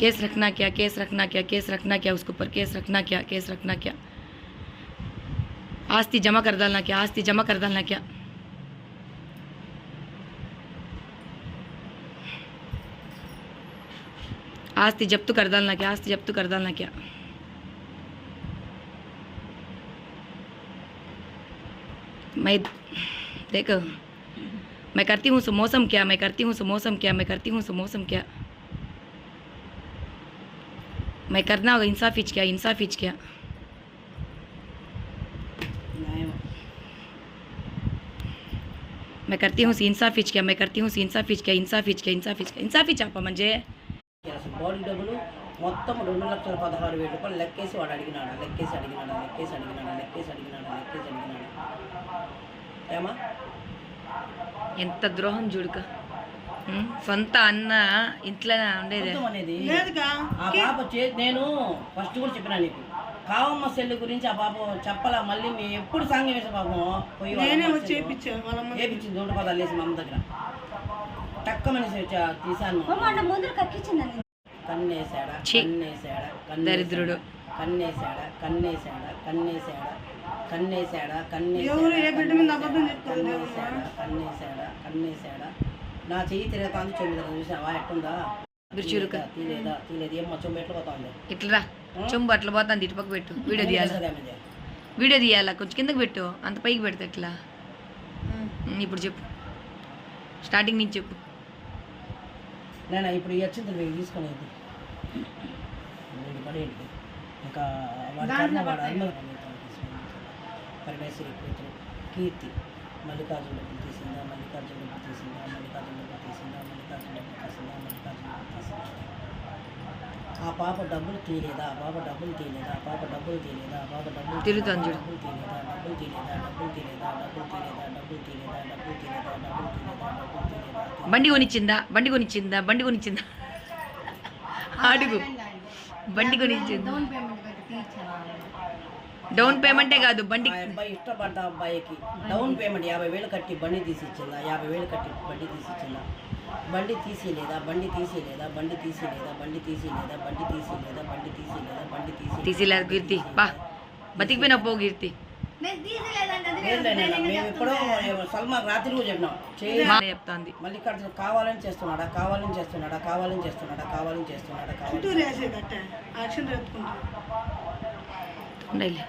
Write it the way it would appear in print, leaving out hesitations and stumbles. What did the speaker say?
Case रखना क्या, case रखना क्या, केस रखना क्या, उसके ऊपर केस रखना क्या, केस रखना क्या, आस्ती जमा कर डालना क्या, आस्ती जमा कर डालना क्या, आस्ती जब्त कर डालना क्या, आस्ती जब्त कर डालना क्या, मैं देखो मैं करती हूँ सो मौसम क्या, मैं करती हूँ सो मौसम क्या, मैं करती हूँ सो मौसम क्या, मैं करना होगा इंसाफ इच क्या, इंसाफ इच क्या, मैं करती हूँ इंसाफ इच क्या, मैं करती हूँ इंसाफ इच क्या, इंसाफ इच क्या, इंसाफ इच क्या, इंसाफ इच आप म्हणजे బాడీ డబ్బులు మొత్తం 2,16,000 రూపాయలు లెక్కేసి వాడు అడిగినాడు, లెక్కేసి అడిగినాడు, లెక్కేసి అడిగినాడు, లెక్కేసి అడిగినాడు, లెక్కేసి అడిగినాడు. ఏమా ఎంత ద్రోహం చూడుక, సొంత అన్న ఇంట్లోనే ఉండేది అనేది ఆ పాప నేను ఫస్ట్ కూడా చెప్పినా నీకు కావమ్మ సెల్ గురించి ఆ పాప చెప్పలా, మళ్ళీ మేము ఎప్పుడు సాంగ్ వేసే పాపం పోయి చేపించింది 110 వేసి మా అమ్మ దగ్గర టక్కమని తీసాను. కన్నేసాడా కన్నేసాడా దరిద్రుడు, కన్నేసాడా కన్నేసాడా కన్నేసాడా కన్నేసాడా కన్నేసాడా కన్నేసాడా కన్నేసాడా నా చెయ్యి తిరగతాంది, చొమ్మిది చూసావా ఎట్టుందా చురుక తీలేదా తీలేదు, ఏమో చొమ్ము ఎట్లా పోతాంది, ఇట్లా చెంబు అట్లా పోతుంది, ఇటు పక్క పెట్టు, వీడియో తీయాలా, వీడియో తీయాలా, కొంచెం కిందకి పెట్టు, అంత పైకి పెడితే ఎట్లా, ఇప్పుడు చెప్పు, స్టార్టింగ్ నుంచి చెప్పు. నేను ఇప్పుడు ఈ వచ్చింది మీరు తీసుకునేది పడేయండి, ఇంకా వాడు వాడు పరమేశ్వరి కూతురు కీర్తి మల్లికార్జున డబ్బులు తీసిందా, మల్లికార్జున డబ్బులు తీసిందా, మల్లికార్జున డబ్బులు తీసిందా, మల్లికార్జున డబ్బులు తీసిందా, మల్లికార్జున డబ్బులు తీసిందా, ఆ పాప డబ్బులు తీయలేదా, ఆ పాప డబ్బులు తీయలేదా, ఆ పాప డబ్బులు తీయలేదా, ఆ పాప డబ్బులు తిరుగుతుంది డబ్బులు తీయలేదా, డబ్బులు తీయలేదా, డబ్బులు తీయలేదా, డబ్బులు తీయలేదా, డబ్బులు తీయలేదా, డబ్బులు తీయలేదా, డబ్బులు తీయలేదా, డబ్బులు తీయలేదా, బండి కొనిచ్చిందా, బండి కొనిచ్చిందా, బండి కొనిచ్చిందా, అడుగు, బండి కొనిచ్చిందా, డౌన్ పేమెంటే కాదు బండి, అబ్బాయి ఇష్టపడ్డ అబ్బాయికి డౌన్ పేమెంట్ 50,000 కట్టి బండి తీసి ఇచ్చిందా, 50,000 కట్టి బండి తీసి ఇచ్చిందా, బండి తీసిలేదా, బండి తీసిలేదా, బండి తీసిలేదా, బండి తీసిలేదా, బండి తీసిలేదా, బండి తీసిలేదా, బండి తీసిలేదు కీర్తి, బా బతికిపోయినా పో కీర్తి, మేము ఎప్పుడో సల్మాన్ రాత్రి కూడా చెప్పినాం చెప్తాంది, మల్లికార్జున కావాలని చేస్తున్నాడా, కావాలని చేస్తున్నాడా, కావాలని చేస్తున్నాడా, కావాలని చేస్తున్నాడా, ఉండాలి